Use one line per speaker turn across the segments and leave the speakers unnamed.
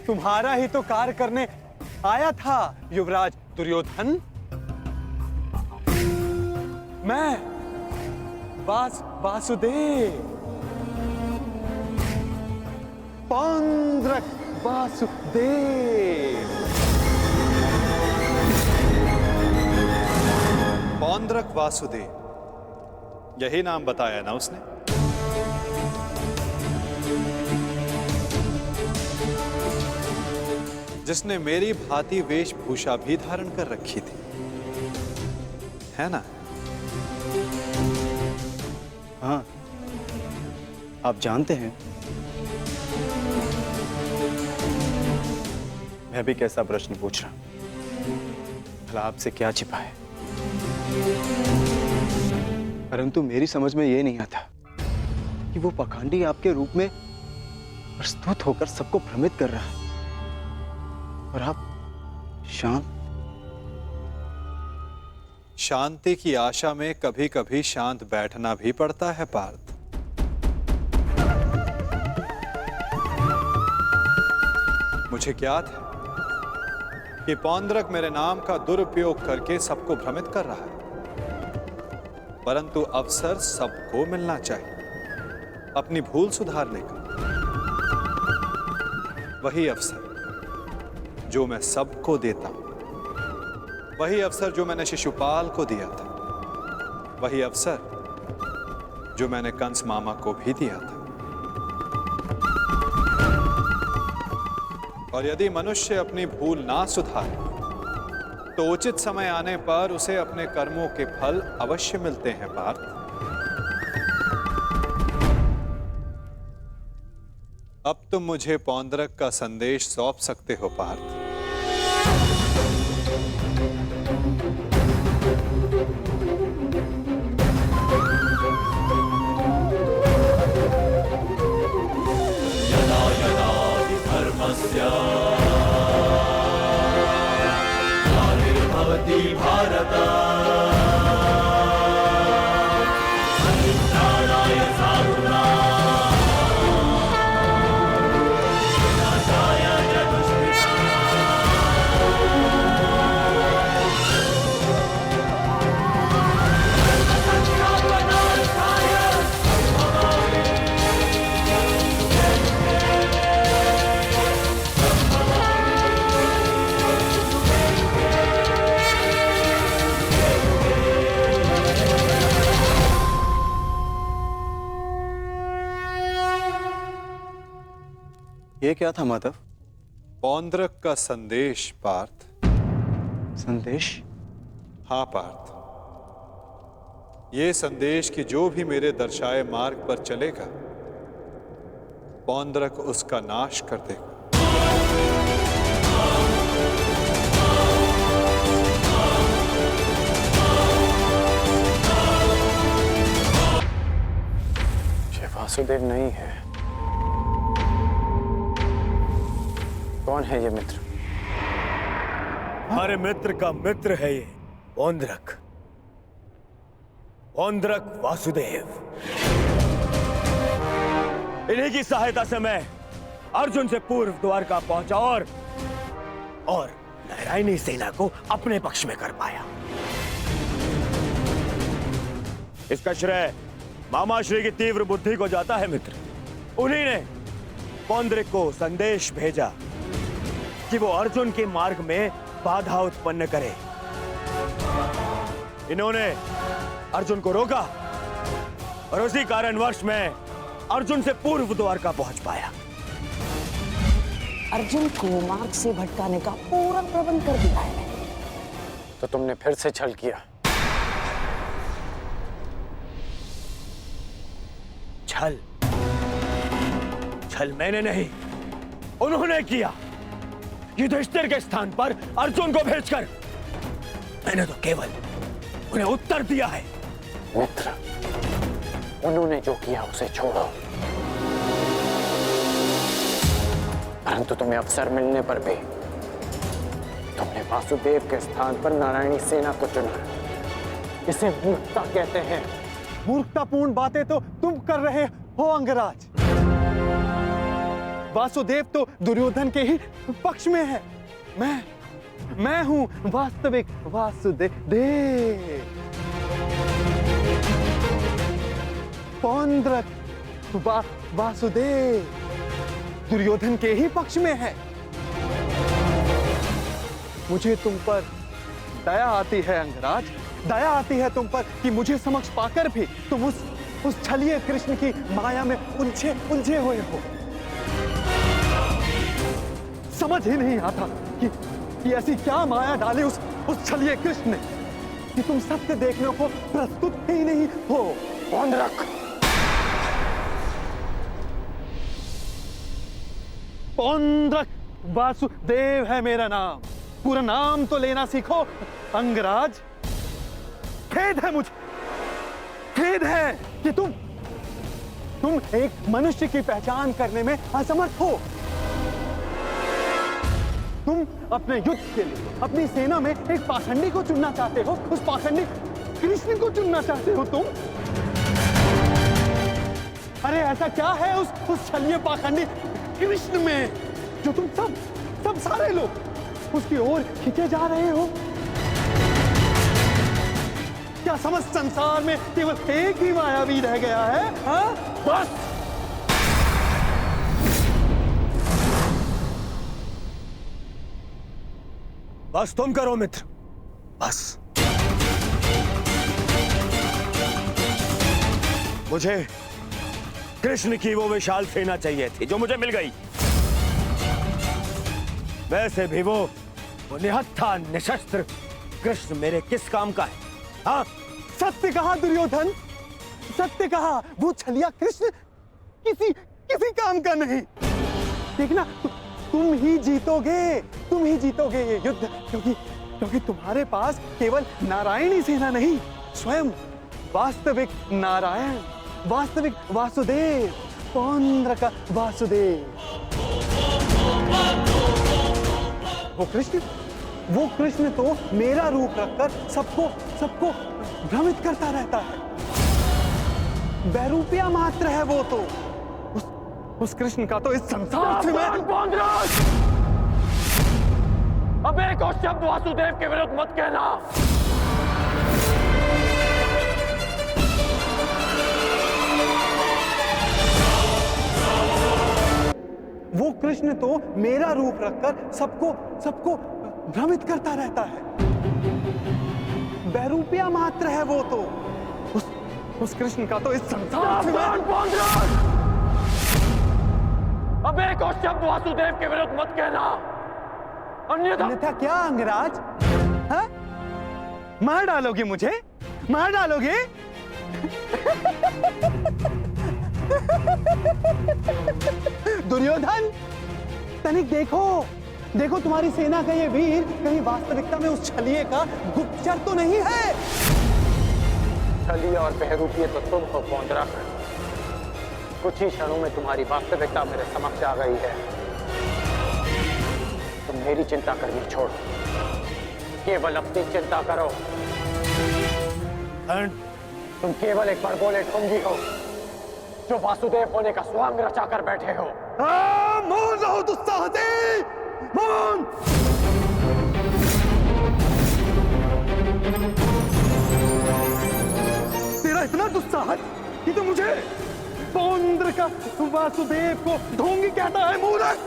तुम्हारा ही तो कार्य करने आया था युवराज दुर्योधन। मैं वासुदेव, पौंड्रक वासुदेव।
पौंड्रक वासुदेव, यही नाम बताया ना उसने? जिसने मेरी भांति वेशभूषा भी धारण कर रखी थी, है ना?
हाँ, आप जानते हैं मैं भी कैसा प्रश्न पूछ रहा हूं, भला आपसे क्या छिपा है। परंतु मेरी समझ में यह नहीं आता कि वो पाखंडी आपके रूप में प्रस्तुत होकर सबको भ्रमित कर रहा है और आप
शांति की आशा में कभी कभी शांत बैठना भी पड़ता है पार्थ। मुझे ज्ञात है कि पौंड्रक मेरे नाम का दुरुपयोग करके सबको भ्रमित कर रहा है, परंतु अवसर सबको मिलना चाहिए अपनी भूल सुधारने का। वही अवसर जो मैं सबको देता हूं, वही अवसर जो मैंने शिशुपाल को दिया था, वही अवसर जो मैंने कंस मामा को भी दिया था। और यदि मनुष्य अपनी भूल ना सुधारे तो उचित समय आने पर उसे अपने कर्मों के फल अवश्य मिलते हैं पार्थ। अब तुम मुझे पौंड्रक का संदेश सौंप सकते हो पार्थ।
यदा यदा हि धर्मस्य ग्लानिर्भवति भारत परित्राणाय साधूनां विनाशाय च दुष्कृतां।
ये क्या था माधव?
पौंड्रक का संदेश पार्थ।
संदेश?
हाँ पार्थ, ये संदेश कि जो भी मेरे दर्शाए मार्ग पर चलेगा पौंड्रक उसका नाश कर देगा।
ये वासुदेव नहीं है। कौन है ये मित्र?
हमारे मित्र का मित्र है ये पौंड्रक, पौंड्रक वासुदेव। इन्हीं की सहायता से मैं अर्जुन से पूर्व द्वारका पहुंचा और नारायणी सेना को अपने पक्ष में कर पाया। इसका श्रेय मामाश्री की तीव्र बुद्धि को जाता है मित्र। उन्हीं ने पौंड्रक को संदेश भेजा कि वो अर्जुन के मार्ग में बाधा उत्पन्न करे। इन्होंने अर्जुन को रोका और उसी कारणवश मैं अर्जुन से पूर्व द्वारका पहुंच पाया।
अर्जुन को मार्ग से भटकाने का पूरा प्रबंध कर दिया है मैंने।
तो तुमने फिर से छल किया।
छल? छल मैंने नहीं, उन्होंने किया। युधिष्ठिर के स्थान पर अर्जुन को भेजकर मैंने तो केवल उन्हें उत्तर दिया है।
मित्र, उन्होंने जो किया उसे छोड़ो। परंतु तुम्हें अवसर मिलने पर भी तुमने वासुदेव के स्थान पर नारायणी सेना को चुना। इसे मूर्खता कहते हैं।
मूर्खतापूर्ण बातें तो तुम कर रहे हो अंगराज। वासुदेव तो दुर्योधन के ही पक्ष में है। मैं हूं वास्तविक वासुदेव। पौंड्रक वासुदेव दुर्योधन के ही पक्ष में है। मुझे तुम पर दया आती है अंगराज, दया आती है तुम पर कि मुझे समक्ष पाकर भी तुम उस छलिए कृष्ण की माया में उलझे हुए हो। समझ ही नहीं आता कि ऐसी क्या माया डाली उस छलिए कृष्ण ने कि तुम सत्य देखने को प्रस्तुत ही नहीं हो।
पौंड्रक,
पौंड्रक वासुदेव है मेरा नाम। पूरा नाम तो लेना सीखो अंगराज। खेद है मुझे, खेद है कि तुम एक मनुष्य की पहचान करने में असमर्थ हो। तुम अपने युद्ध के लिए अपनी सेना में एक पाखंडी को चुनना चाहते हो, उस पाखंडी कृष्ण को चुनना चाहते हो तुम। अरे ऐसा क्या है उस छलिए पाखंडी कृष्ण में जो तुम सब सारे लोग उसकी ओर खींचे जा रहे हो? क्या समस्त संसार में केवल एक ही मायावी रह गया है? हाँ?
बस तुम करो मित्र, बस। मुझे कृष्ण की वो विशाल सेना चाहिए थी जो मुझे मिल गई। वैसे भी वो निहत्था निशस्त्र कृष्ण मेरे किस काम का है? हाँ,
सत्य कहा दुर्योधन, सत्य कहा। वो छलिया कृष्ण किसी काम का नहीं। देखना तुम ही जीतोगे ये युद्ध, क्योंकि तुम्हारे पास केवल नारायणी सेना नहीं, स्वयं वास्तविक नारायण, वास्तविक वासुदेव, पौंड्रक वासुदेव। वो कृष्ण तो मेरा रूप रखकर सबको भ्रमित करता रहता है। बैरूपिया मात्र है वो तो। उस कृष्ण का तो इस संसार से मैं...
अब एक और शब्द वासुदेव के विरुद्ध मत कहना।
वो कृष्ण तो मेरा रूप रखकर सबको भ्रमित करता रहता है। बैरूपिया मात्र है वो तो। उस कृष्ण का तो इस संसार से मैं...
अब एक और शब्द वासुदेव के विरुद्ध मत कहना,
अन्यथा क्या अंगराज? हाँ? मार डालोगे मुझे? मार डालोगे? दुर्योधन, तनिक देखो तुम्हारी सेना का ये वीर कहीं वास्तविकता में उस छलिए का गुप्तचर तो नहीं है?
छलिए और बहरूपिये तो तुम हो पौंड्रक। कुछ ही क्षणों में तुम्हारी वास्तविकता मेरे समक्ष आ गई है। तुम मेरी चिंता करनी छोड़ो, केवल अपनी चिंता करो। तुम केवल एक बड़बोले ढोंगी हो जो वासुदेव होने का स्वांग रचाकर बैठे हो।
मौन रहो दुस्साहसी, मौन। तेरा इतना दुस्साहस कि तू मुझे पौंड्रक वासुदेव को ढोंगी कहता है, मूर्ख।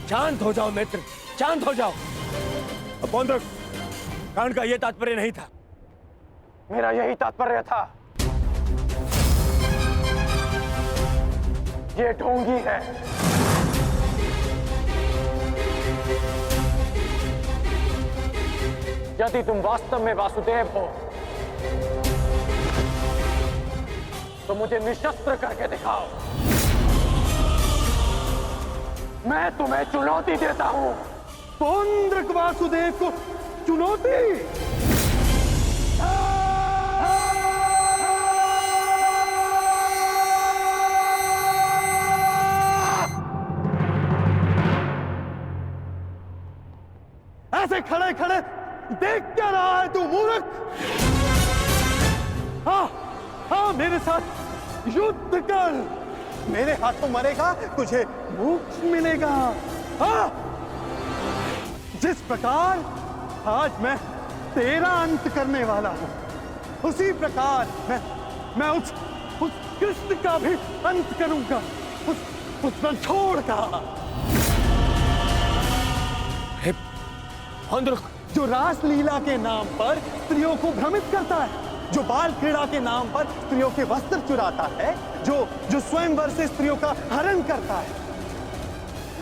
शांत हो जाओ मित्र, शांत हो जाओ। पौंड्रक, कांड का यह तात्पर्य नहीं था।
मेरा यही तात्पर्य था। ये ढोंगी है। यदि तुम वास्तव में वासुदेव हो तो मुझे निशस्त्र करके दिखाओ। मैं तुम्हें चुनौती देता हूं।
पौंड्रक वासुदेव को चुनौती? ऐसे खड़े खड़े देख क्या रहा है तू, मूर्ख? हाँ, मेरे साथ युद्ध कर। मेरे हाथों मरेगा तुझे मोक्ष मिलेगा। हाँ, जिस प्रकार आज मैं तेरा अंत करने वाला हूं, उसी प्रकार मैं उस कृष्ण का भी अंत करूंगा, उस रणछोड़ का। जो रासलीला के नाम पर स्त्रियों को भ्रमित करता है, जो बाल क्रीड़ा के नाम पर स्त्रियों के वस्त्र चुराता है, जो स्वयंवर से स्त्रियों का हरण करता है,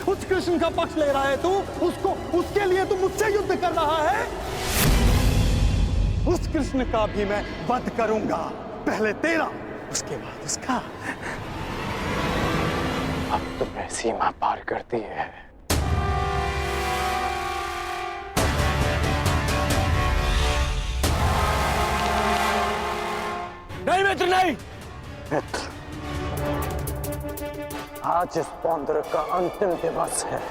उस कृष्ण का पक्ष ले रहा है तू, उसके लिए तू मुझसे युद्ध कर रहा है। उस कृष्ण का भी मैं वध करूंगा, पहले तेरा, उसके बाद उसका।
अब तुम्हें सीमा पार करती है।
नहीं मित्र, नहीं।
मित्र, आज इस पौंड्रक का अंतिम दिवस है।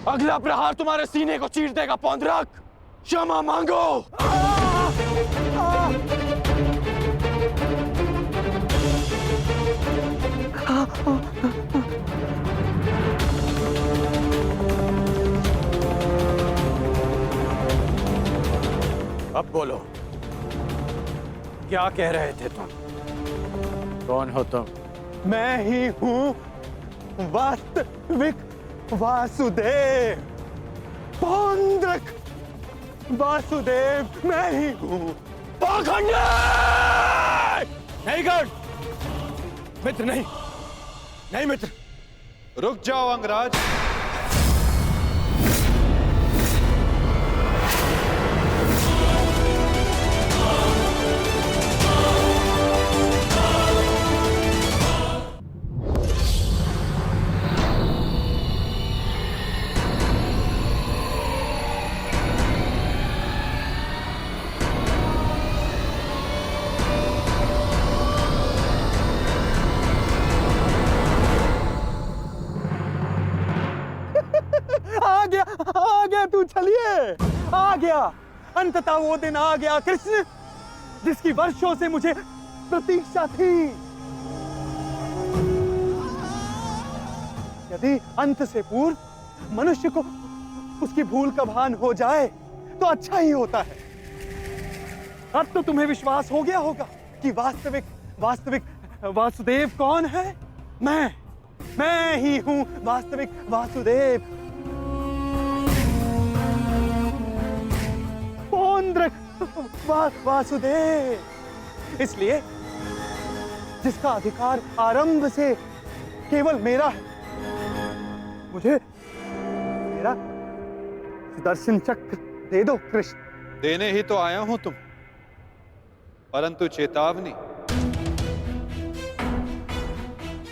अगला प्रहार तुम्हारे सीने को चीर देगा पौंड्रक। क्षमा मांगो। अब बोलो, क्या कह रहे थे तुम? कौन हो तुम?
मैं ही हूं वास्तविक वासुदेव, पौंड्रक वासुदेव मैं ही हूं।
पाखंडी! नहीं कर मित्र, नहीं, नहीं मित्र।
रुक जाओ अंगराज।
गया तू छलिए, आ गया। अंततः वो दिन आ गया कृष्ण, जिसकी वर्षों से मुझे प्रतीक्षा थी। यदि अंत से पूर्व मनुष्य को उसकी भूल का भान हो जाए तो अच्छा ही होता है। अब तो तुम्हें विश्वास हो गया होगा कि वास्तविक वासुदेव कौन है। मैं ही हूं वास्तविक वासुदेव। पौंड्रक वासुदेव, इसलिए जिसका अधिकार आरंभ से केवल मेरा है। मुझे मेरा सुदर्शन चक्र दे दो कृष्ण।
देने ही तो आया हूं तुम, परंतु चेतावनी,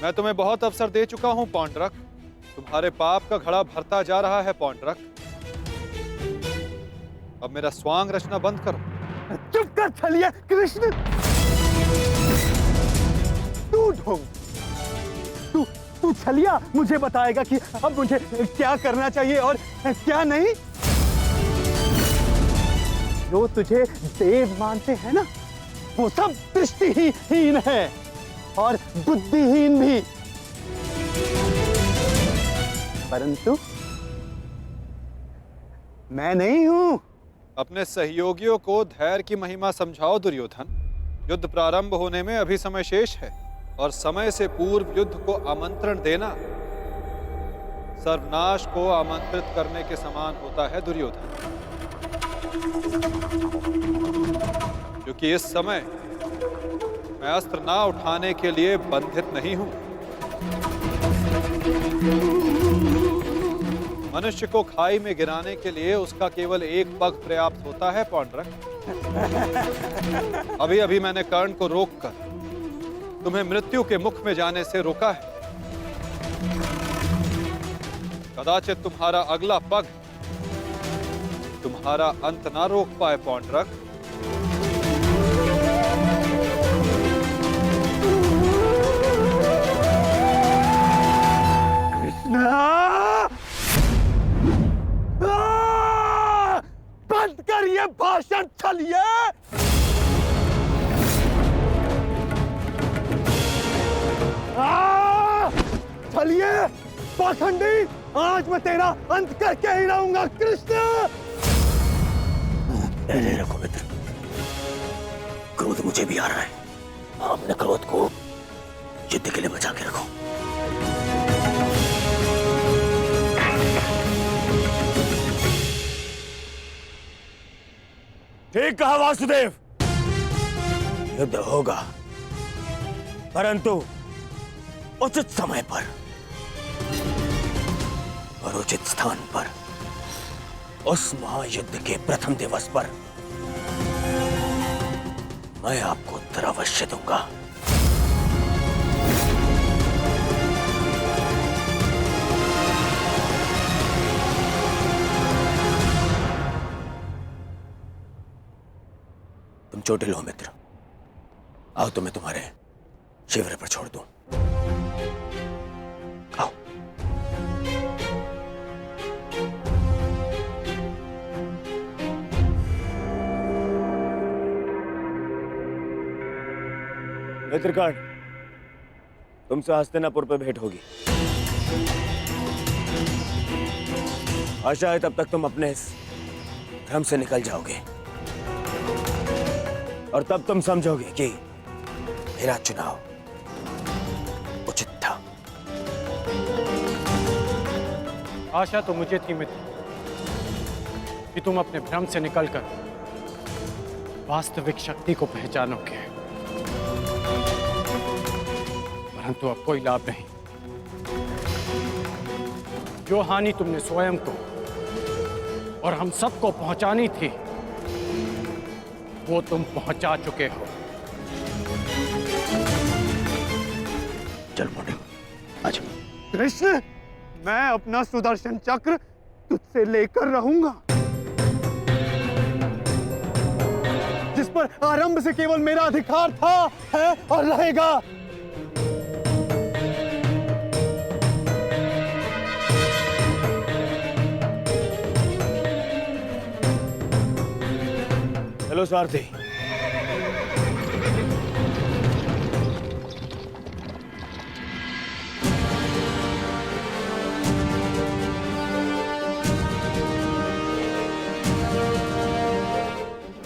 मैं तुम्हें बहुत अवसर दे चुका हूं पौंड्रक। तुम्हारे पाप का घड़ा भरता जा रहा है पौंड्रक। अब मेरा स्वांग रचना बंद करो।
चुप कर छलिए कृष्ण। तू ढोंग, तू छलिया मुझे बताएगा कि अब मुझे क्या करना चाहिए और क्या नहीं। जो तुझे देव मानते हैं ना, वो सब दृष्टिहीन है और बुद्धिहीन भी। परंतु मैं नहीं हूं।
अपने सहयोगियों को धैर्य की महिमा समझाओ दुर्योधन। युद्ध प्रारंभ होने में अभी समय शेष है और समय से पूर्व युद्ध को आमंत्रण देना सर्वनाश को आमंत्रित करने के समान होता है दुर्योधन। क्योंकि इस समय मैं अस्त्र ना उठाने के लिए बंधित नहीं हूं। मनुष्य को खाई में गिराने के लिए उसका केवल एक पग पर्याप्त होता है पौंड्रक। अभी अभी मैंने कर्ण को रोककर तुम्हें मृत्यु के मुख में जाने से रोका है। कदाचित तुम्हारा अगला पग तुम्हारा अंत ना रोक पाए पौंड्रक।
बंद कर ये भाषण छलिए। छलिए पाखंडी, आज मैं तेरा अंत करके ही रहूंगा कृष्ण।
धैर्य रखो मित्र, क्रोध मुझे भी आ रहा है। अपने क्रोध को युद्ध के लिए बचा के रखो। ठीक कहा वासुदेव, युद्ध होगा, परंतु उचित समय पर और उचित स्थान पर, उस महायुद्ध के प्रथम दिवस पर मैं आपको उत्तर अवश्य दूंगा। तुम चोटिल हो मित्र, आओ तो मैं तुम्हारे शिविर पर छोड़ दूं। आओ। मित्रकर्ण, तुमसे हस्तिनापुर पर भेंट होगी। आशा है तब तक तुम अपने इस भ्रम से निकल जाओगे और तब तुम समझोगे कि मेरा चुनाव उचित था।
आशा तो मुझे थी मित्र कि तुम अपने भ्रम से निकलकर वास्तविक शक्ति को पहचानोगे, परंतु अब कोई लाभ नहीं। जो हानि तुमने स्वयं को और हम सबको पहुंचानी थी, वो तुम पहुंचा चुके हो।
चल मोटे, आज
कृष्ण, मैं अपना सुदर्शन चक्र तुझसे लेकर रहूंगा, जिस पर आरंभ से केवल मेरा अधिकार था, है और रहेगा।
चलो सारथी।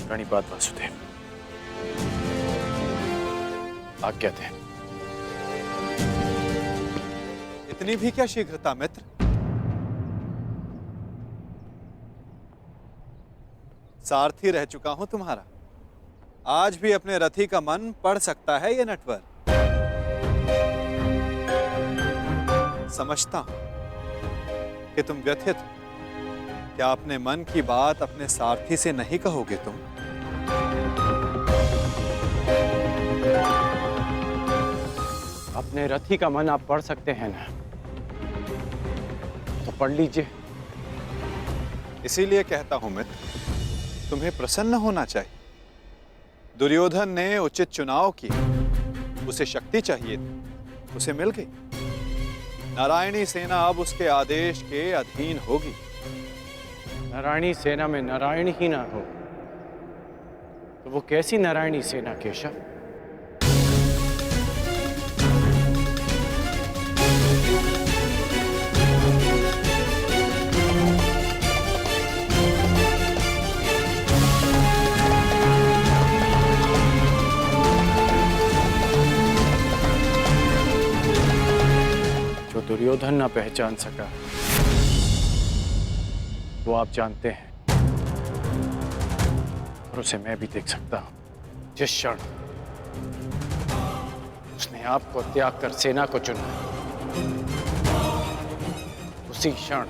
प्रणिपात वासुदेव, आज्ञा दे।
इतनी भी क्या शीघ्रता मित्र? सारथी रह चुका हूं तुम्हारा। आज भी अपने रथी का मन पढ़ सकता है ये नटवर। समझता हूं कि तुम व्यथित हो। क्या अपने मन की बात अपने सारथी से नहीं कहोगे तुम?
अपने रथी का मन आप पढ़ सकते हैं ना, तो पढ़ लीजिए।
इसीलिए कहता हूं मित्र, तुम्हें प्रसन्न होना चाहिए। दुर्योधन ने उचित चुनाव किया। उसे शक्ति चाहिए थी, उसे मिल गई। नारायणी सेना अब उसके आदेश के अधीन होगी।
नारायणी सेना में नारायण ही ना हो तो वो कैसी नारायणी सेना केशव? जो दुर्योधन ना पहचान सका वो आप जानते हैं, और उसे मैं भी देख सकता हूं। जिस क्षण उसने आपको त्याग कर सेना को चुना, उसी क्षण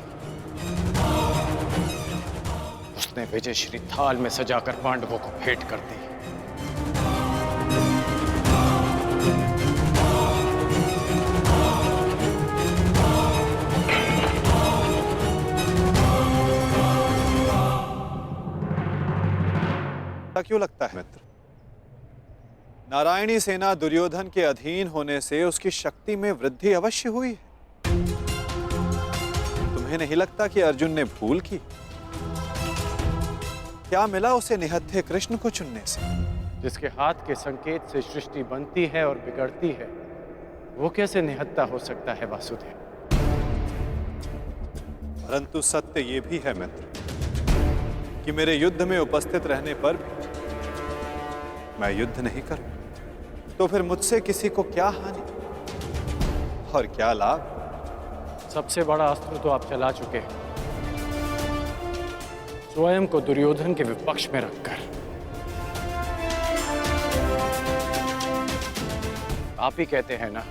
उसने विजयश्री थाल में सजाकर पांडवों को भेंट कर दी।
क्यों लगता है मित्र? नारायणी सेना दुर्योधन के अधीन होने से उसकी शक्ति में वृद्धि अवश्य हुई है। तुम्हें नहीं लगता कि अर्जुन ने भूल की? क्या मिला उसे निहत्थे कृष्ण को चुनने से?
जिसके हाथ के संकेत से सृष्टि बनती है और बिगड़ती है, वो कैसे निहत्था हो सकता है वासुदेव?
परंतु सत्य ये भी है मित्र कि मेरे युद्ध में उपस्थित रहने पर भी मैं युद्ध नहीं करूं, तो फिर मुझसे किसी को क्या हानि और क्या लाभ?
सबसे बड़ा अस्त्र तो आप चला चुके हैं, स्वयं को दुर्योधन के विपक्ष में रखकर। आप ही कहते हैं ना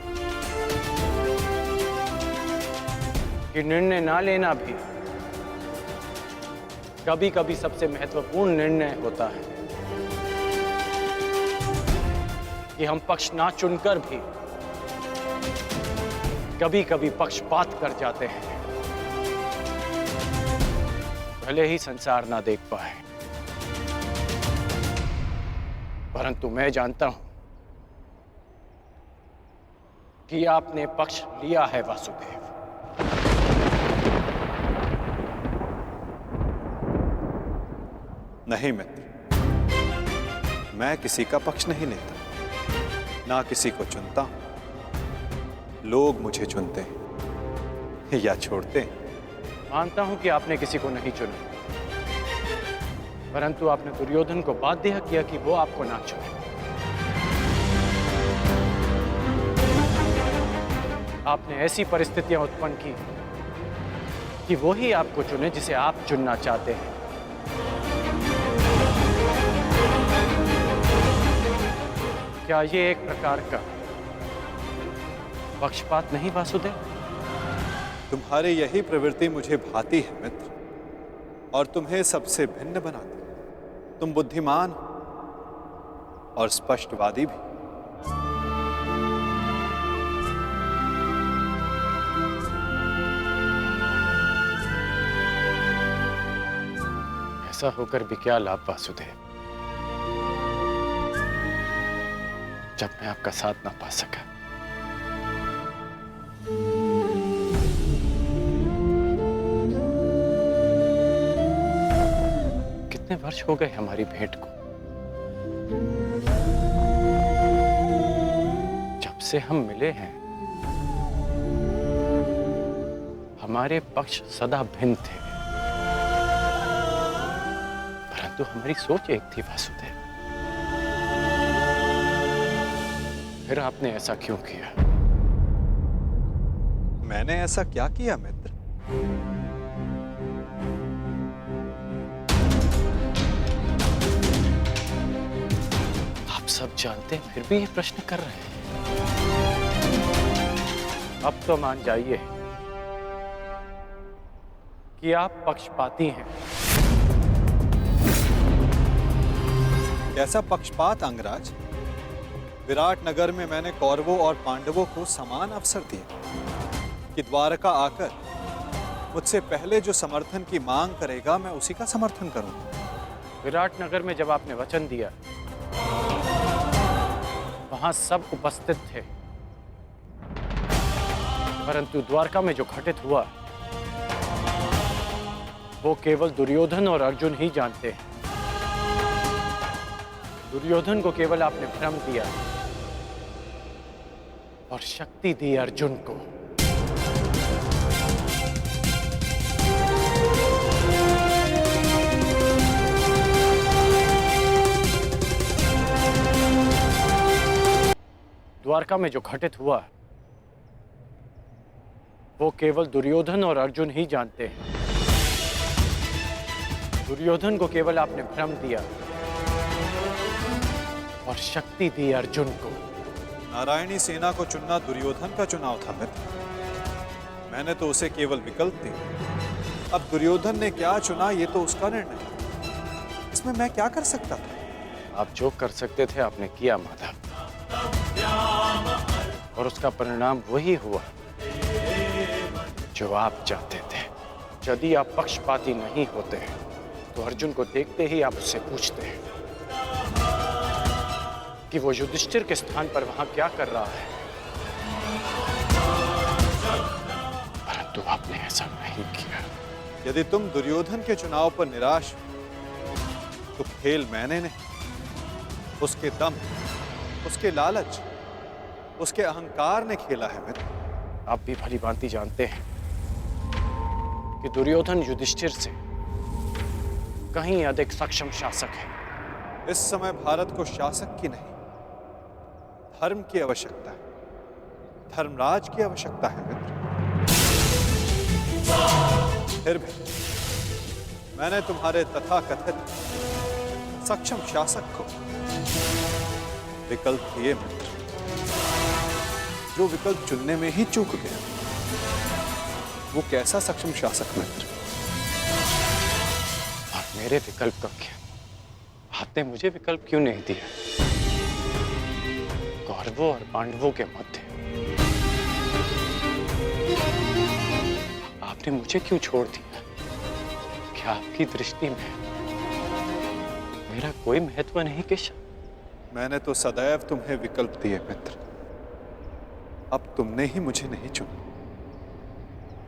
कि निर्णय ना लेना भी कभी कभी सबसे महत्वपूर्ण निर्णय होता है, कि हम पक्ष ना चुनकर भी कभी कभी पक्षपात कर जाते हैं, भले ही संसार ना देख पाए। परंतु मैं जानता हूं कि आपने पक्ष लिया है वासुदेव।
नहीं मित्र, मैं किसी का पक्ष नहीं लेता, ना किसी को चुनता हूं। लोग मुझे चुनते हैं या छोड़ते हैं।
मानता हूं कि आपने किसी को नहीं चुना, परंतु आपने दुर्योधन को बाध्य किया कि वो आपको ना चुने। आपने ऐसी परिस्थितियां उत्पन्न की कि वो ही आपको चुने जिसे आप चुनना चाहते हैं। क्या ये एक प्रकार का पक्षपात नहीं वासुदेव?
तुम्हारी यही प्रवृत्ति मुझे भाती है मित्र, और तुम्हें सबसे भिन्न बनाती। तुम बुद्धिमान और स्पष्टवादी भी।
ऐसा होकर भी क्या लाभ वासुदेव, जब मैं आपका साथ ना पा सका। कितने वर्ष हो गए हमारी भेंट को, जिससे हम मिले हैं, हमारे पक्ष सदा भिन्न थे, परंतु हमारी सोच एक थी वासुदेव। फिर आपने ऐसा क्यों किया?
मैंने ऐसा क्या किया मित्र?
आप सब जानते हैं फिर भी ये प्रश्न कर रहे हैं। अब तो मान जाइए कि आप पक्षपाती हैं।
कैसा पक्षपात अंगराज? विराट नगर में मैंने कौरवों और पांडवों को समान अवसर दिए कि द्वारका आकर मुझसे पहले जो समर्थन की मांग करेगा मैं उसी का समर्थन करूंगा।
विराट नगर में जब आपने वचन दिया, वहां सब उपस्थित थे, परंतु द्वारका में जो घटित हुआ वो केवल दुर्योधन और अर्जुन ही जानते हैं। दुर्योधन को केवल आपने भ्रम दिया और शक्ति दी अर्जुन को। द्वारका में जो घटित हुआ वो केवल दुर्योधन और अर्जुन ही जानते हैं। दुर्योधन को केवल आपने भ्रम दिया और शक्ति दी अर्जुन को।
नारायणी सेना को चुनना दुर्योधन का चुनाव था मित्र। मैंने तो उसे केवल विकल्प दिए। अब दुर्योधन ने क्या चुना ये तो उसका निर्णय। इसमें मैं क्या कर सकता था?
आप जो कर सकते थे आपने किया माधव, और उसका परिणाम वही हुआ जो आप चाहते थे। यदि आप पक्षपाती नहीं होते तो अर्जुन को देखते ही आप उससे पूछते कि वो युधिष्ठिर के स्थान पर वहां क्या कर रहा है, परंतु आपने ऐसा नहीं किया।
यदि तुम दुर्योधन के चुनाव पर निराश हो तो खेल मैंने नहीं, उसके दम, उसके लालच, उसके अहंकार ने खेला है मित्र।
आप भी भली भांति जानते हैं कि दुर्योधन युधिष्ठिर से कहीं अधिक सक्षम शासक है।
इस समय भारत को शासक की नहीं, धर्म की आवश्यकता है, धर्मराज की आवश्यकता है मित्र। फिर भी मैंने तुम्हारे तथाकथित सक्षम शासक को विकल्प दिए मित्र, जो विकल्प चुनने में ही चूक गया। वो कैसा सक्षम शासक मित्र?
और मेरे विकल्प का क्या? आपने मुझे विकल्प क्यों नहीं दिया? कौरवों और पांडवों के मध्य आपने मुझे क्यों छोड़ दिया? क्या आपकी दृष्टि में मेरा कोई महत्व नहीं केशव?
मैंने तो सदैव तुम्हें विकल्प दिए मित्र। अब तुमने ही मुझे नहीं चुना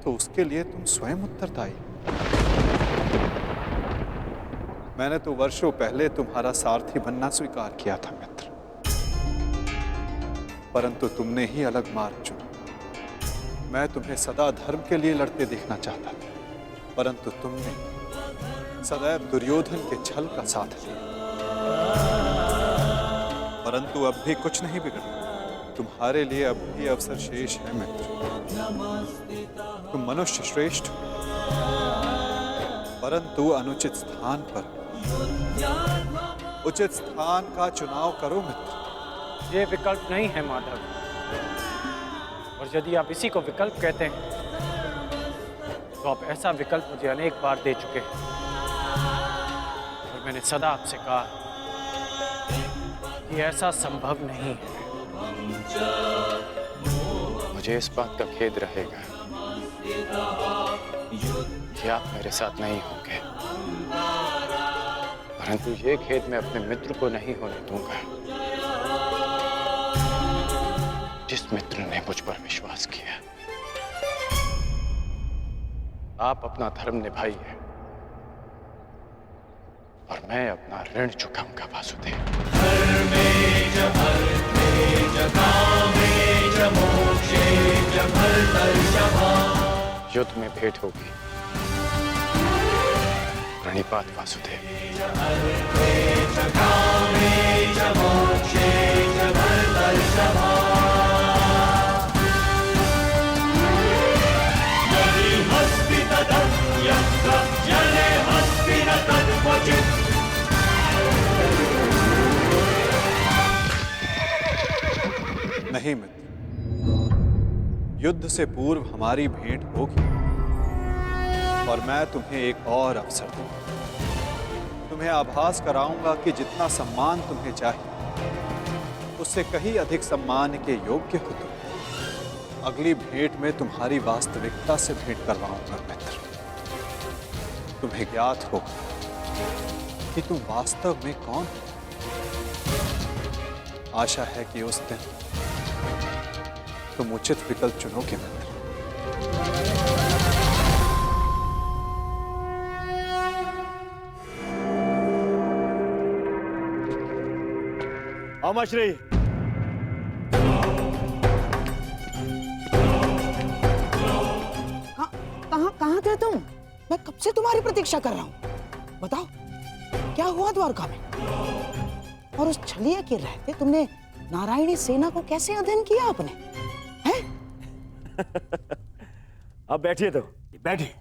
तो उसके लिए तुम स्वयं उत्तरदायी। मैंने तो वर्षों पहले तुम्हारा सारथी बनना स्वीकार किया था मित्र, परंतु तुमने ही अलग मार्ग चुना। मैं तुम्हें सदा धर्म के लिए लड़ते देखना चाहता था, परंतु तुमने सदैव दुर्योधन के छल का साथ दिया। परंतु अब भी कुछ नहीं बिगड़ा। तुम्हारे लिए अब भी अवसर शेष है मित्र। तुम मनुष्य श्रेष्ठ हो, परंतु अनुचित स्थान पर उचित स्थान का चुनाव करो मित्र।
ये विकल्प नहीं है माधव, और यदि आप इसी को विकल्प कहते हैं तो आप ऐसा विकल्प मुझे अनेक बार दे चुके हैं, और मैंने सदा आपसे कहा कि ऐसा संभव नहीं है। मुझे इस बात का खेद रहेगा कि आप मेरे साथ नहीं होंगे, परंतु ये खेद मैं अपने मित्र को नहीं होने दूंगा, जिस मित्र ने मुझ पर विश्वास किया। आप अपना धर्म निभाइए और मैं अपना ऋण चुकाऊंगा वासुदेव। युद्ध में भेंट होगी। प्रणिपात वासुदेव।
नहीं मित्र, युद्ध से पूर्व हमारी भेंट होगी और मैं तुम्हें एक और अवसर दूंगा। तुम्हें आभास कराऊंगा कि जितना सम्मान तुम्हें चाहिए उससे कहीं अधिक सम्मान के योग्य हो तुम। अगली भेंट में तुम्हारी वास्तविकता से भेंट करवाऊंगा मित्र। तुम्हें ज्ञात होगा कि तुम वास्तव में कौन हो। आशा है कि उस दिन तुम उचित विकल्प चुनोगे मित्र।
मामाश्री,
कहाँ कहाँ थे तुम? मैं कब से तुम्हारी प्रतीक्षा कर रहा हूँ। बताओ क्या हुआ द्वारका में? और उस छलिया के रहते तुमने नारायणी सेना को कैसे अध्ययन किया आपने? हैं?
अब बैठिए तो बैठिए।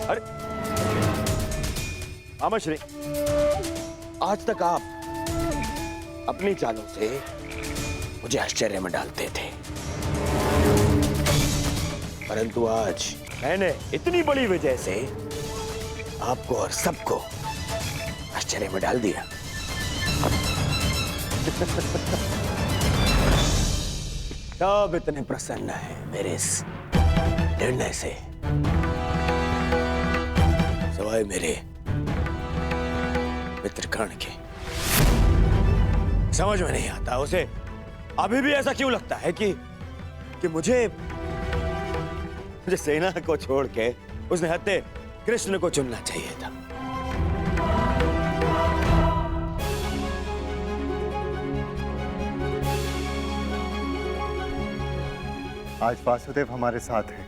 अरे मामाश्री, आज तक आप अपनी चालों से मुझे आश्चर्य में डालते थे, परंतु आज मैंने इतनी बड़ी वजह से आपको और सबको आश्चर्य में डाल दिया। सब इतने प्रसन्न है मेरे इस निर्णय से, सवाए मेरे मित्र कर्ण के। समझ में नहीं आता उसे अभी भी ऐसा क्यों लगता है कि मुझे सेना को छोड़ के उसने हत्या कृष्ण को चुनना चाहिए था।
आज वासुदेव हमारे साथ है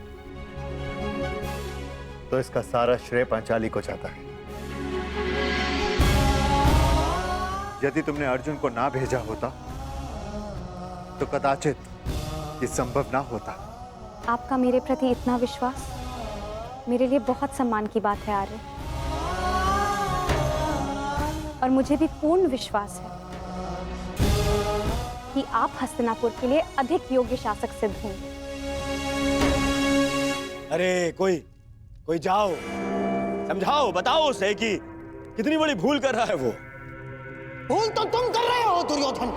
तो इसका सारा श्रेय पांचाली को जाता है। यदि तुमने अर्जुन को ना भेजा होता तो कदाचित ये संभव ना होता।
आपका मेरे प्रति इतना विश्वास मेरे लिए बहुत सम्मान की बात है आर्य, और मुझे भी पूर्ण विश्वास है कि आप हस्तिनापुर के लिए अधिक योग्य शासक सिद्ध होंगे।
अरे कोई जाओ, समझाओ, बताओ उसे कि कितनी बड़ी भूल कर रहा है वो।
भूल तो तुम कर रहे हो दुर्योधन।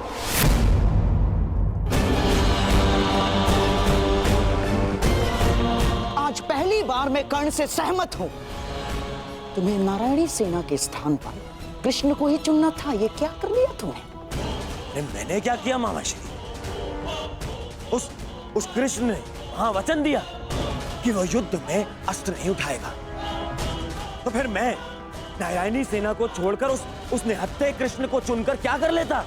आज पहली बार मैं कर्ण से सहमत हूं। तुम्हें नारायणी सेना के स्थान पर कृष्ण को ही चुनना था। ये क्या कर लिया तुमने?
मैंने क्या किया मामाश्री? उस कृष्ण ने वहां वचन दिया कि वो युद्ध में अस्त्र नहीं उठाएगा, तो फिर मैं नारायणी सेना को छोड़कर उसने हत्या कृष्ण को चुनकर क्या कर लेता?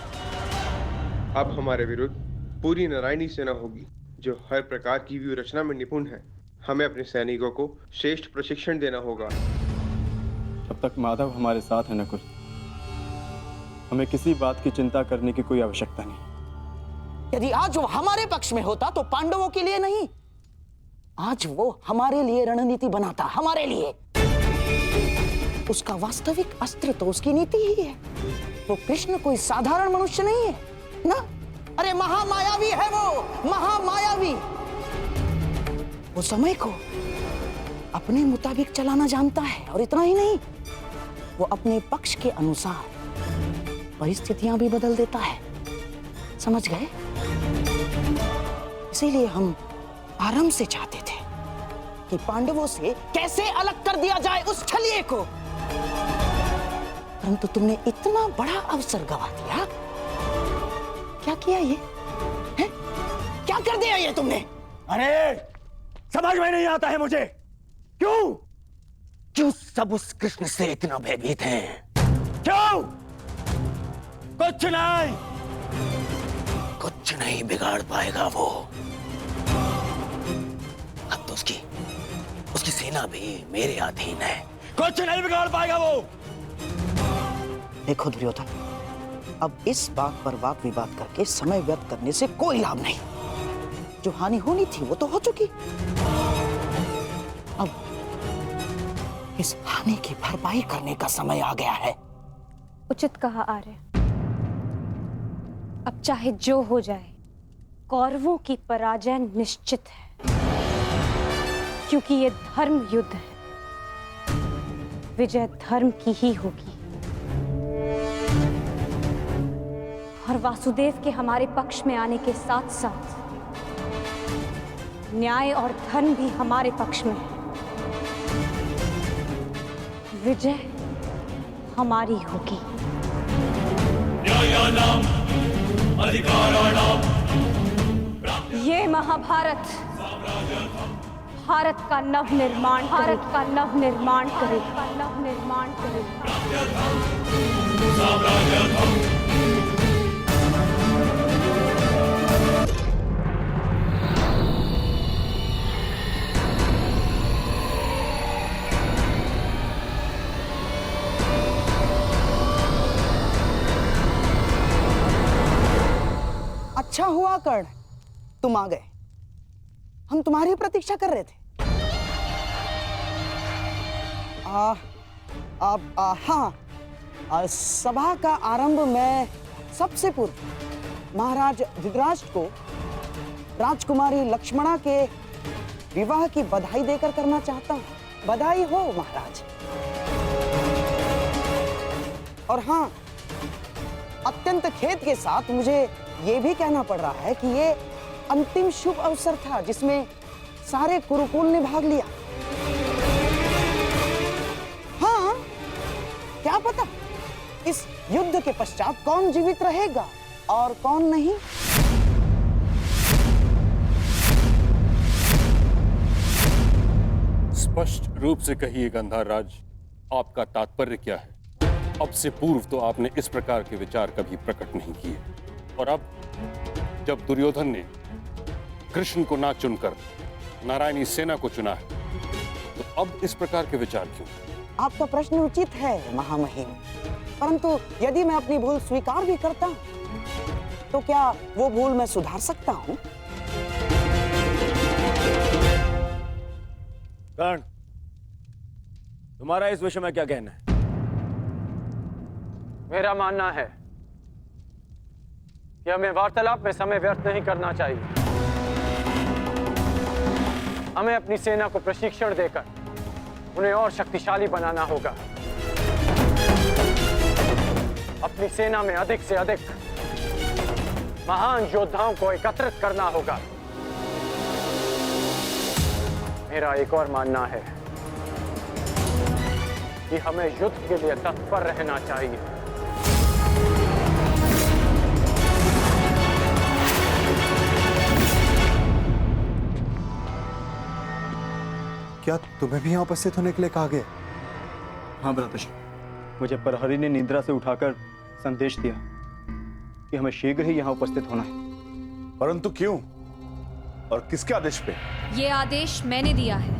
अब हमारे विरुद्ध पूरी नारायणी सेना होगी जो हर प्रकार की व्यूह रचना में निपुण है। हमें अपने सैनिकों को श्रेष्ठ प्रशिक्षण देना होगा।
जब तक माधव हमारे साथ है नकुल, हमें किसी बात की चिंता करने की कोई आवश्यकता नहीं।
यदि आज वो हमारे पक्ष में होता तो पांडवों के लिए नहीं, आज वो हमारे लिए रणनीति बनाता, हमारे लिए। उसका वास्तविक अस्त्र तो उसकी नीति ही है। वो कृष्ण कोई साधारण मनुष्य नहीं है ना। अरे महामायावी है वो, महामायावी। वो समय को अपने मुताबिक चलाना जानता है, और इतना ही नहीं, वो अपने पक्ष के अनुसार परिस्थितियां भी बदल देता है। समझ गए? इसीलिए हम आरंभ से चाहते थे कि पांडवों से कैसे अलग कर दिया जाए उस छलिए को, परंतु तुमने इतना बड़ा अवसर गवा दिया। क्या किया ये है? क्या कर दिया ये तुमने?
अरे समझ में नहीं आता है मुझे, क्यों सब उस कृष्ण से इतना भयभीत हैं? क्यों? कुछ नहीं, कुछ
कुछ नहीं बिगाड़ पाएगा वो। अब तो उसकी सेना भी मेरे अधीन है।
कुछ नहीं बिगाड़ पाएगा वो।
देखो दुर्योधन, अब इस बात पर वाद विवाद करके समय व्यर्थ करने से कोई लाभ नहीं। जो हानि होनी थी वो तो हो चुकी। अब इस हानि की भरपाई करने का समय आ गया है।
उचित कहा आर्य। अब चाहे जो हो जाए, कौरवों की पराजय निश्चित है, क्योंकि ये धर्म युद्ध है। विजय धर्म की ही होगी। और वासुदेव के हमारे पक्ष में आने के साथ साथ न्याय और धर्म भी हमारे पक्ष में है। विजय हमारी होगी। ये महाभारत भारत का नव निर्माण करेगा।
अच्छा हुआ कर्ण, तुम आ गए। हम तुम्हारी प्रतीक्षा कर रहे थे। हाँ, सभा का आरंभ मैं सबसे पूर्व महाराज धृतराष्ट्र को राजकुमारी लक्ष्मणा के विवाह की बधाई देकर करना चाहता हूँ। बधाई हो महाराज। और हाँ, अत्यंत खेद के साथ मुझे ये भी कहना पड़ रहा है कि ये अंतिम शुभ अवसर था जिसमें सारे कुरुकुल ने भाग लिया। हाँ, क्या पता इस युद्ध के पश्चात कौन जीवित रहेगा और कौन नहीं।
स्पष्ट रूप से कहिए गंधार राज, आपका तात्पर्य क्या है? अब से पूर्व तो आपने इस प्रकार के विचार कभी प्रकट नहीं किए, और अब जब दुर्योधन ने कृष्ण को ना चुनकर नारायणी सेना को चुना है, तो अब इस प्रकार के विचार क्यों?
आपका प्रश्न उचित है महामहिम, परंतु यदि मैं अपनी भूल स्वीकार भी करता हूं, तो क्या वो भूल मैं सुधार सकता हूं?
कर्ण, तुम्हारा इस विषय में क्या कहना है?
मेरा मानना है कि हमें वार्तालाप में समय व्यर्थ नहीं करना चाहिए। हमें अपनी सेना को प्रशिक्षण देकर उन्हें और शक्तिशाली बनाना होगा। अपनी सेना में अधिक से अधिक महान योद्धाओं को एकत्रित करना होगा। मेरा एक और मानना है कि हमें युद्ध के लिए तत्पर रहना चाहिए।
क्या तुम्हें भी यहाँ उपस्थित होने के लिए कहा गया?
हाँ भ्राताश्री, मुझे प्रहरी ने निद्रा से उठाकर संदेश दिया कि हमें शीघ्र ही यहाँ उपस्थित होना है।
परंतु क्यों और किसके आदेश पे?
ये आदेश मैंने दिया है।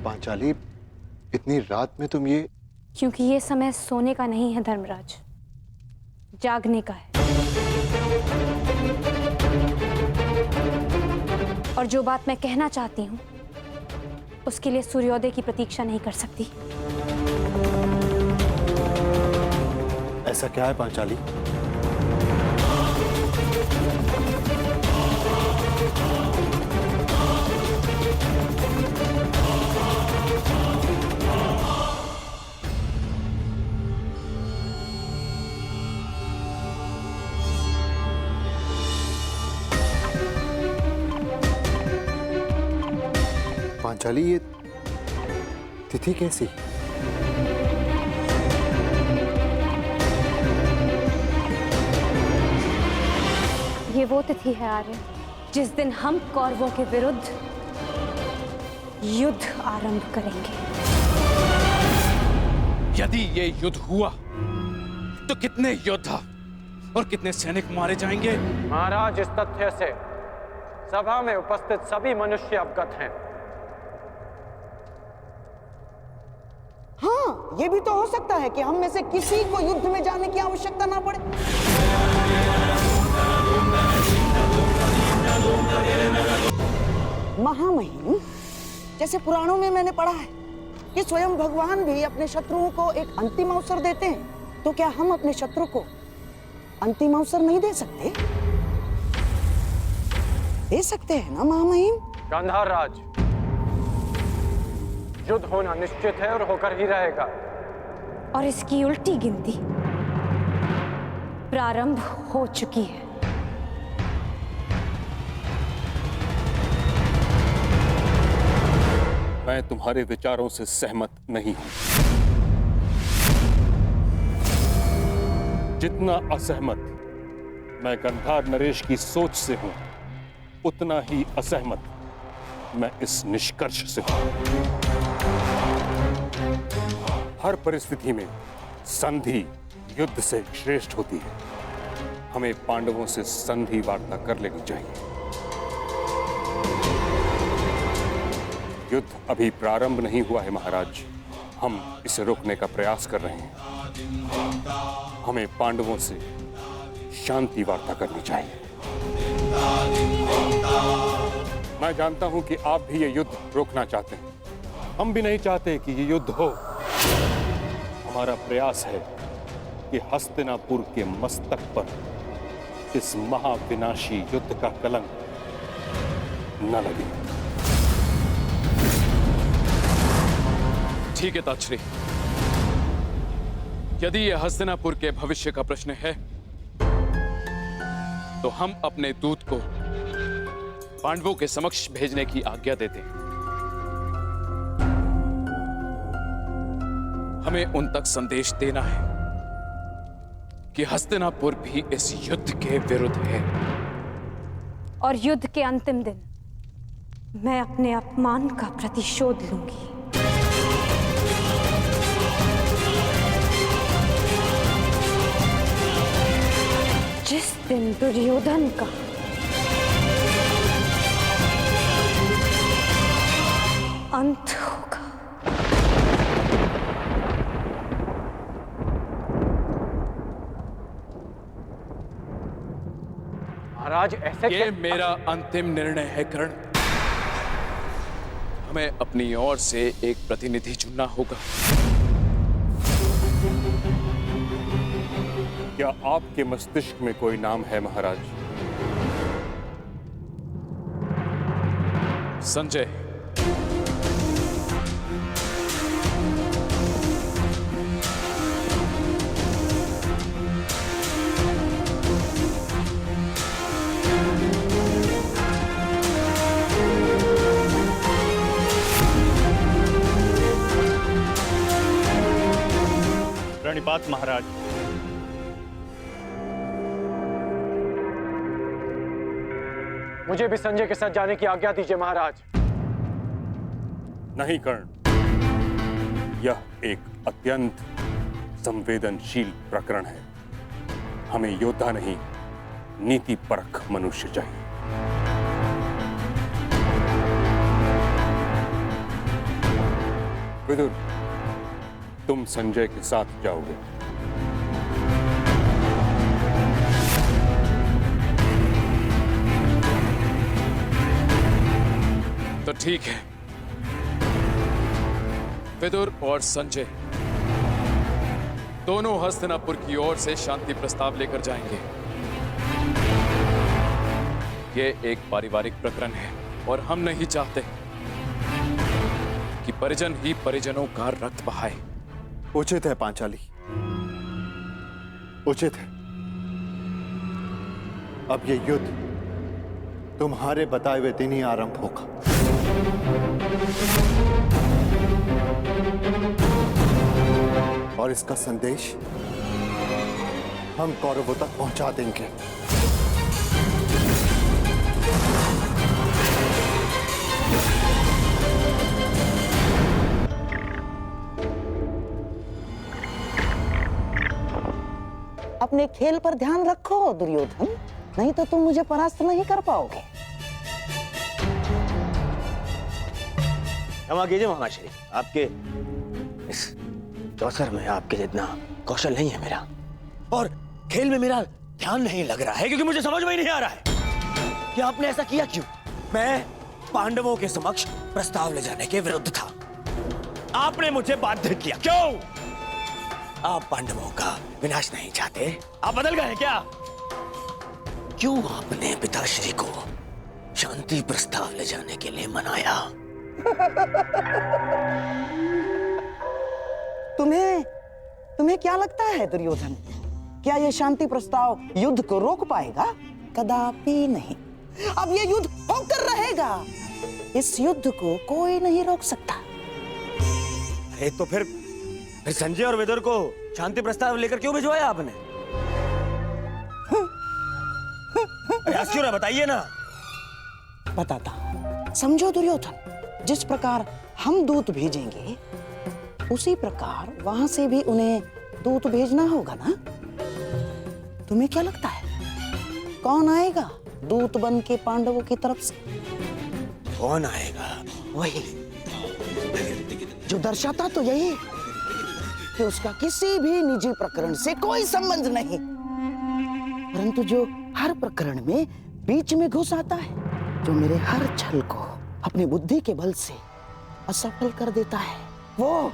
पांचाली, इतनी रात में तुम ये?
क्योंकि ये समय सोने का नहीं है धर्मराज, जागने का है। और जो बात मैं कहना चाहती हूँ उसके लिए सूर्योदय की प्रतीक्षा नहीं कर सकती।
ऐसा क्या है पांचाली?
पांचाली, ये तिथि कैसी?
ये वो तिथि है आर्य जिस दिन हम कौरवों के विरुद्ध युद्ध आरंभ करेंगे।
यदि ये युद्ध हुआ तो कितने योद्धा और कितने सैनिक मारे जाएंगे?
महाराज, इस तथ्य से सभा में उपस्थित सभी मनुष्य अवगत हैं।
हाँ, ये भी तो हो सकता है कि हम में से किसी को युद्ध में जाने की आवश्यकता ना पड़े। महामहिम, जैसे पुराणों में मैंने पढ़ा है कि स्वयं भगवान भी अपने शत्रुओं को एक अंतिम अवसर देते हैं, तो क्या हम अपने शत्रु को अंतिम अवसर नहीं दे सकते? दे सकते हैं ना महामहिम?
गांधार राज, युद्ध होना निश्चित है और होकर ही रहेगा।
और इसकी उल्टी गिनती प्रारंभ हो चुकी है।
मैं तुम्हारे विचारों से सहमत नहीं हूं। जितना असहमत मैं गंधार नरेश की सोच से हूं, उतना ही असहमत मैं इस निष्कर्ष से हूं। हर परिस्थिति में संधि युद्ध से श्रेष्ठ होती है। हमें पांडवों से संधि वार्ता कर लेनी चाहिए। युद्ध अभी प्रारंभ नहीं हुआ है महाराज, हम इसे रोकने का प्रयास कर रहे हैं। हमें पांडवों से शांति वार्ता करनी चाहिए। मैं जानता हूं कि आप भी ये युद्ध रोकना चाहते हैं, हम भी नहीं चाहते कि ये युद्ध हो। हमारा प्रयास है कि हस्तिनापुर के मस्तक पर इस महाविनाशी युद्ध का कलंक न लगे।
ठीक है ताक्षरी, यदि यह हस्तिनापुर के भविष्य का प्रश्न है तो हम अपने दूत को पांडवों के समक्ष भेजने की आज्ञा देते हैं। हमें उन तक संदेश देना है कि हस्तिनापुर भी इस युद्ध के विरुद्ध है।
और युद्ध के अंतिम दिन मैं अपने अपमान का प्रतिशोध लूंगी। जिस दिन दुर्योधन का अंत होगा।
महाराज, ऐसे
ये मेरा अंतिम निर्णय है कर्ण। हमें अपनी ओर से एक प्रतिनिधि चुनना होगा।
क्या आपके मस्तिष्क में कोई नाम है महाराज?
संजय।
प्रणिपात महाराज।
मुझे भी संजय के साथ जाने की आज्ञा दीजिए महाराज।
नहीं कर्ण, यह एक अत्यंत संवेदनशील प्रकरण है। हमें योद्धा नहीं, नीति परख मनुष्य चाहिए। विदुर, तुम संजय के साथ जाओगे।
तो ठीक है, विदुर और संजय दोनों हस्तिनापुर की ओर से शांति प्रस्ताव लेकर जाएंगे। ये एक पारिवारिक प्रकरण है और हम नहीं चाहते कि परिजन ही परिजनों का रक्त बहाए।
उचित है पांचाली, उचित है। अब ये युद्ध तुम्हारे बताए हुए दिन ही आरंभ होगा। और इसका संदेश हम कौरवों तक पहुंचा देंगे।
अपने खेल पर ध्यान रखो दुर्योधन, नहीं तो तुम मुझे परास्त नहीं कर पाओगे।
क्षमा कीजिए महाश्री, आपके इस चौसर में आपके जितना कौशल नहीं है मेरा, और खेल में मेरा ध्यान नहीं लग रहा है, क्योंकि मुझे समझ में ही नहीं आ रहा है कि आपने ऐसा किया क्यों। मैं पांडवों के समक्ष प्रस्ताव ले जाने के विरुद्ध था, आपने मुझे बाध्य किया। क्यों? आप पांडवों का विनाश नहीं चाहते? आप बदल गए क्या? क्यों आपने पिताश्री को शांति प्रस्ताव ले जाने के लिए मनाया?
तुम्हें क्या लगता है दुर्योधन, क्या यह शांति प्रस्ताव युद्ध को रोक पाएगा? कदापि नहीं। अब यह युद्ध होकर रहेगा, इस युद्ध को कोई नहीं रोक सकता।
अरे तो फिर संजय और विदुर को शांति प्रस्ताव लेकर क्यों भिजवाया आपने? क्यों ना बताइए ना।
बताता हूं। समझो दुर्योधन, जिस प्रकार हम दूत भेजेंगे उसी प्रकार वहां से भी उन्हें दूत भेजना होगा ना। तुम्हें क्या लगता है कौन आएगा दूत बन के पांडवों की तरफ से?
कौन आएगा?
वही जो दर्शाता तो यही कि उसका किसी भी निजी प्रकरण से कोई संबंध नहीं, परंतु जो हर प्रकरण में बीच में घुस आता है, जो मेरे हर छल को अपनी बुद्धि के बल से असफल कर देता है, वो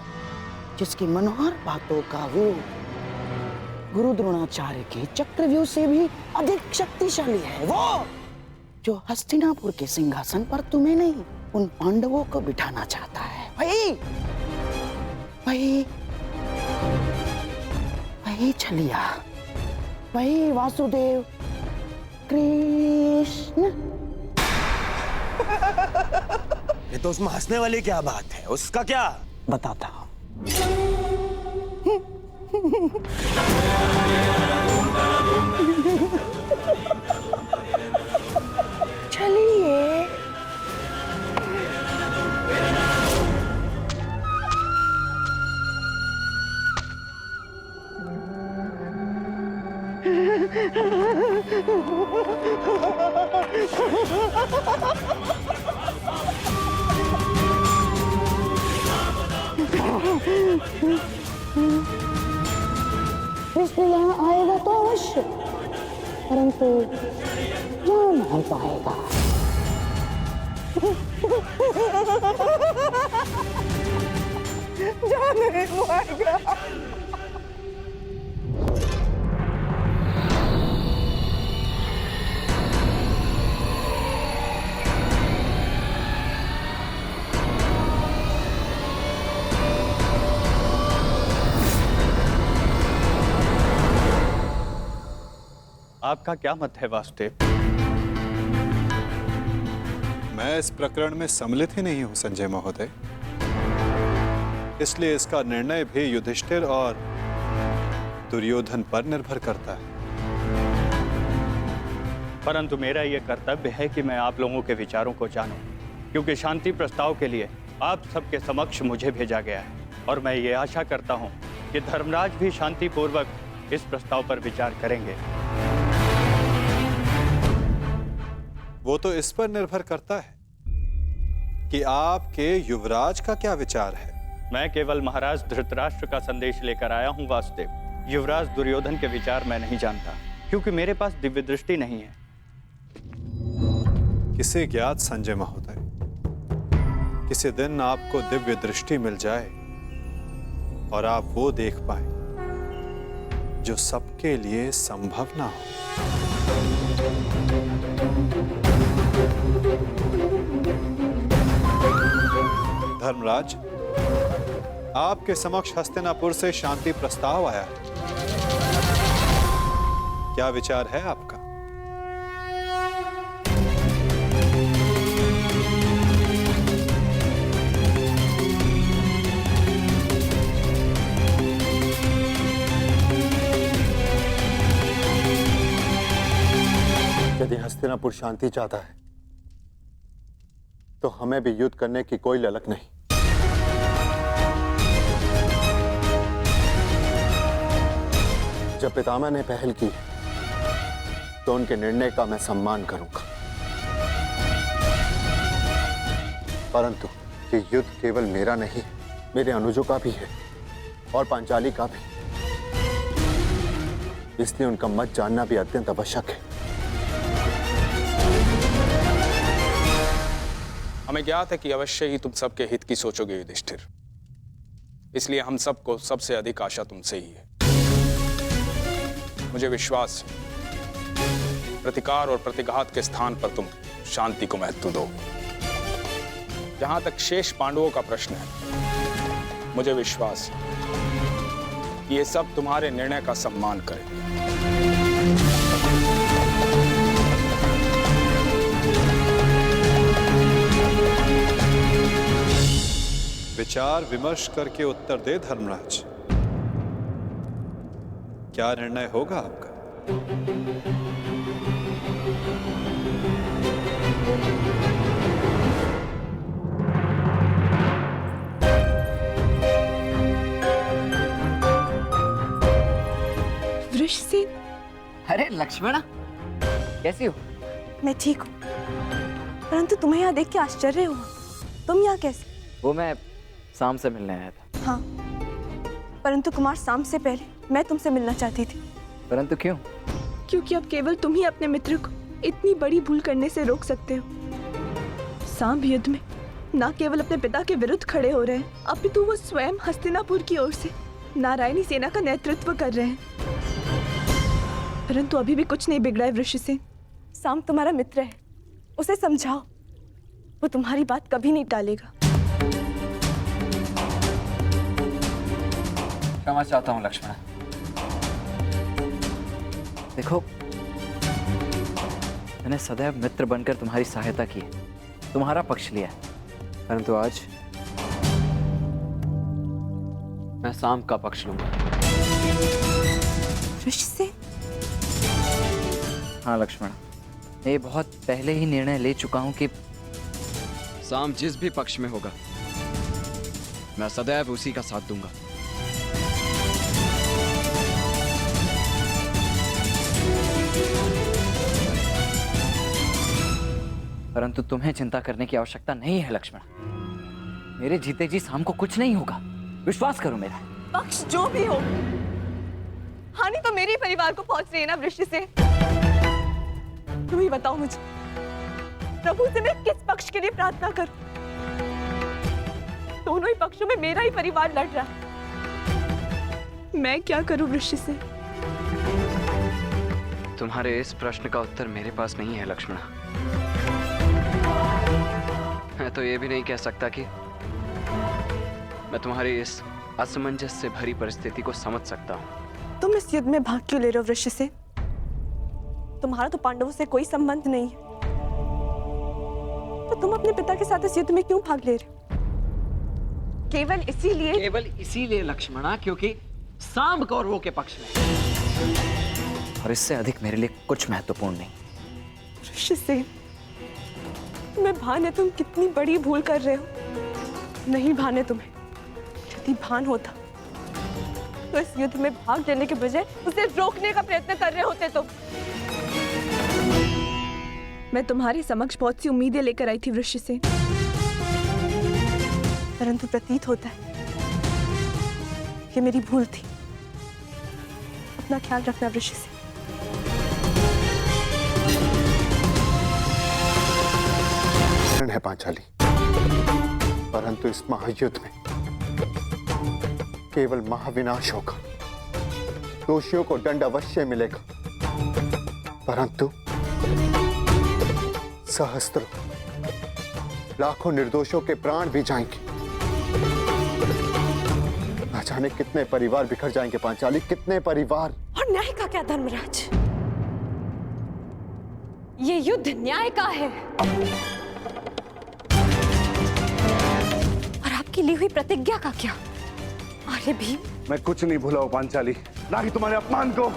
जिसकी मनोहर बातों का वो गुरु द्रोणाचार्य के चक्रव्यूह से भी अधिक शक्तिशाली है, वो जो हस्तिनापुर के सिंहासन पर तुम्हें नहीं उन पांडवों को बिठाना चाहता है। वही छलिया, वही वासुदेव कृष्ण।
ये तो उसमें हंसने वाली क्या बात है? उसका क्या?
बताता हूं। चलिए। कृष्ण यहाँ आएगा तो अवश्य, परंतु जा नहीं पाएगा। जा नहीं पाएगा।
आपका क्या मत है वासुदेव?
मैं इस प्रकरण में सम्मिलित ही नहीं हूं संजय महोदय, इसलिए इसका निर्णय भी युधिष्ठिर और दुर्योधन पर निर्भर करता है।
परंतु मेरा यह कर्तव्य है कि मैं आप लोगों के विचारों को जानूं, क्योंकि शांति प्रस्ताव के लिए आप सबके समक्ष मुझे भेजा गया है, और मैं ये आशा करता हूं कि धर्मराज भी शांतिपूर्वक इस प्रस्ताव पर विचार करेंगे।
वो तो इस पर निर्भर करता है कि आपके युवराज का क्या विचार है।
मैं केवल महाराज धृतराष्ट्र का संदेश लेकर आया हूं वासुदेव। युवराज दुर्योधन के विचार मैं नहीं जानता, क्योंकि मेरे पास दिव्य दृष्टि नहीं है।
किसे ज्ञात संजय महोदय, किसी दिन आपको दिव्य दृष्टि मिल जाए और आप वो देख पाए जो सबके लिए संभव ना हो। धर्मराज, आपके समक्ष हस्तिनापुर से शांति प्रस्ताव आया है, क्या विचार है आपका?
हस्तिनापुर शांति चाहता है तो हमें भी युद्ध करने की कोई ललक नहीं। जब पितामह ने पहल की तो उनके निर्णय का मैं सम्मान करूंगा, परंतु ये युद्ध केवल मेरा नहीं, मेरे अनुजों का भी है और पांचाली का भी। इसलिए उनका मत जानना भी अत्यंत आवश्यक है।
हमें ज्ञात है कि अवश्य ही तुम सबके हित की सोचोगे युधिष्ठिर, इसलिए हम सबको सबसे अधिक आशा तुमसे ही है। मुझे विश्वास है प्रतिकार और प्रतिघात के स्थान पर तुम शांति को महत्व दो। जहां तक शेष पांडवों का प्रश्न है, मुझे विश्वास है कि ये सब तुम्हारे निर्णय का सम्मान करेंगे।
विचार विमर्श करके उत्तर दे धर्मराज, क्या निर्णय होगा आपका?
वृषसेन।
अरे लक्ष्मणा, कैसी हो?
मैं ठीक हूँ, परंतु तुम्हें यहाँ देख के आश्चर्य हुआ। तुम यहाँ कैसे?
वो मैं शाम से मिलने आया था।
हाँ, परंतु कुमार शाम से पहले मैं तुमसे मिलना चाहती थी।
परंतु क्यों?
क्योंकि अब केवल तुम ही अपने मित्र को इतनी बड़ी भूल करने से रोक सकते हो। सांब युद्ध में न केवल अपने पिता के विरुद्ध खड़े हो रहे हैं, अपितु वो स्वयं हस्तिनापुर की ओर से नारायणी सेना का नेतृत्व कर रहे हैं। परंतु अभी भी कुछ नहीं बिगड़ा है वृषसेन। सांब तुम्हारा मित्र है, उसे समझाओ, वो तुम्हारी बात कभी नहीं टालेगा।
क्षमा चाहता हूँ लक्ष्मण। देखो, मैंने सदैव मित्र बनकर तुम्हारी सहायता की है, तुम्हारा पक्ष लिया है, परंतु आज मैं सांब का पक्ष लूंगा।
वृषसेन?
हाँ लक्ष्मण, मैं ये बहुत पहले ही निर्णय ले चुका हूं कि सांब जिस भी पक्ष में होगा, मैं सदैव उसी का साथ दूंगा। परंतु तुम्हें चिंता करने की आवश्यकता नहीं है लक्ष्मण। मेरे जीते जी सांब को कुछ नहीं होगा, विश्वास करो मेरा।
पक्ष जो भी हो, हानि तो मेरे परिवार को पहुंच रही है ना वृषसेन। तुम ही बताओ मुझे, प्रभु से मैं किस पक्ष के लिए प्रार्थना करूं? दोनों ही पक्षों में मेरा ही परिवार लड़ रहा है। मैं क्या करूं वृषसेन?
तुम्हारे इस प्रश्न का उत्तर मेरे पास नहीं है लक्ष्मण। मैं तो ये भी नहीं कह सकता कि मैं तुम्हारी इस असमंजस से भरी परिस्थिति को समझ सकता हूँ।
तुम इस युद्ध में भाग क्यों ले रहे हो वृषसेन? तुम्हारा तो पांडवों से कोई संबंध नहीं है, तो तुम अपने पिता के साथ इस युद्ध में क्यों भाग ले रहे हो? केवल इसीलिए
लक्ष्मणा, क्योंकि सांब कौरवों के पक्ष में, और इससे अधिक मेरे लिए कुछ महत्वपूर्ण नहीं।
वृषसेन, तुम्हें भान है तुम कितनी बड़ी भूल कर रहे हो। नहीं भान है तुम्हें। यदि भान होता तो इस युद्ध में भाग लेने के बजाय उसे रोकने का प्रयत्न कर रहे होते तुम। मैं तुम्हारे समक्ष बहुत सी उम्मीदें लेकर आई थी वृषसेन, परंतु प्रतीत होता है कि मेरी भूल थी। अपना ख्याल रखना वृषसेन।
है पांचाली, परंतु इस महायुद्ध में केवल महाविनाश होगा। दोषियों को दंड अवश्य मिलेगा, परंतु सहस्त्रों लाखों निर्दोषों के प्राण भी जाएंगे। न जाने कितने परिवार बिखर जाएंगे पांचाली, कितने परिवार।
और न्याय का क्या धर्मराज? ये युद्ध न्याय का है और आपकी ली हुई प्रतिज्ञा का क्या? अरे भीम,
मैं कुछ नहीं भूला हूं पांचाली, ना ही तुम्हारे अपमान को,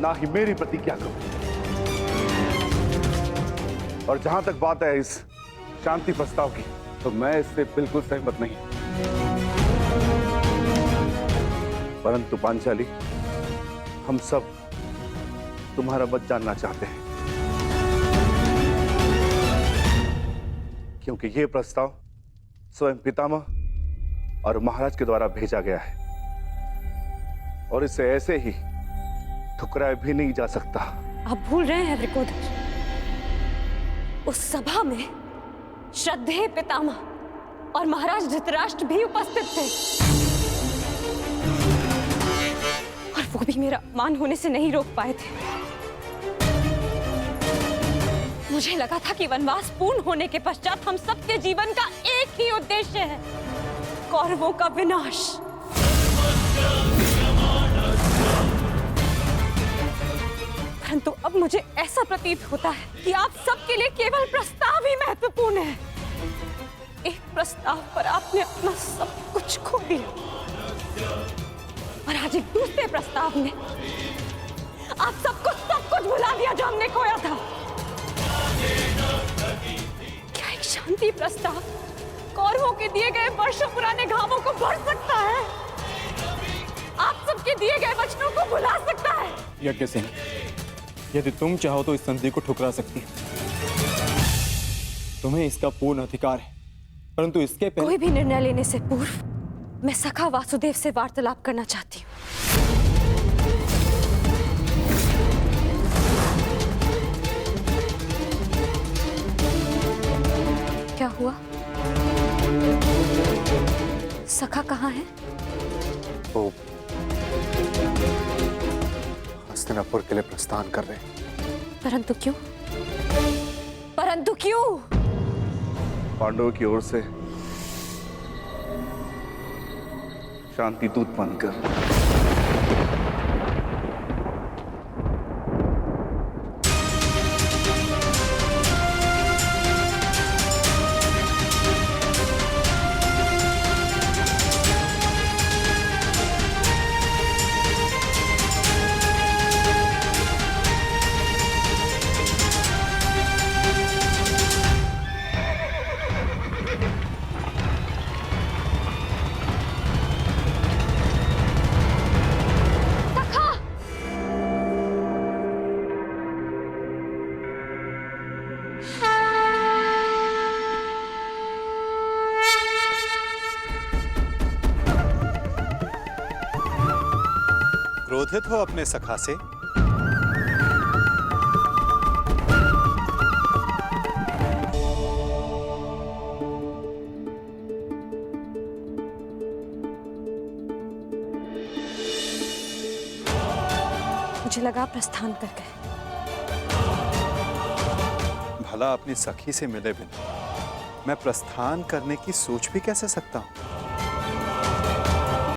ना ही मेरी प्रतिज्ञा को।
और जहां तक बात है इस शांति प्रस्ताव की, तो मैं इससे बिल्कुल सहमत नहीं। परंतु पांचाली, हम सब तुम्हारा मत जानना चाहते हैं, क्योंकि यह प्रस्ताव स्वयं पितामह और महाराज के द्वारा भेजा गया है और इसे ऐसे ही ठुकराया भी नहीं जा सकता।
आप भूल रहे हैं वृकोदर, उस सभा में श्रद्धेय पितामह और महाराज धृतराष्ट्र भी उपस्थित थे और वो भी मेरा अपमान होने से नहीं रोक पाए थे। मुझे लगा था कि वनवास पूर्ण होने के पश्चात हम सबके जीवन का एक ही उद्देश्य है, कौरवों का विनाश। परंतु अब मुझे ऐसा प्रतीत होता है कि आप सबके लिए केवल प्रस्ताव ही महत्वपूर्ण है। एक प्रस्ताव पर आपने अपना सब कुछ खो दिया और आज एक दूसरे प्रस्ताव में आप सबको सब कुछ भुला दिया जो हमने खोया था। क्या एक शांति प्रस्ताव कौरवों के दिए गए वर्षों पुराने घावों को भर सकता है? आप सबके दिए गए वचनों को भुला सकता है?
यज्ञ सिंह, यदि तुम चाहो तो इस संधि को ठुकरा सकती है। तुम्हें इसका पूर्ण अधिकार है, परंतु इसके पहले
कोई भी निर्णय लेने से पूर्व मैं सखा वासुदेव से वार्तालाप करना चाहती हूँ। क्या हुआ? सखा कहाँ है?
वो हस्तिनापुर के लिए प्रस्थान कर रहे हैं।
परंतु क्यों? परंतु क्यों?
पांडवों की ओर से शांति दूत बनकर।
क्रोधित हो अपने सखा से?
मुझे लगा प्रस्थान कर गए।
भला अपनी सखी से मिले बिना मैं प्रस्थान करने की सोच भी कैसे सकता हूं?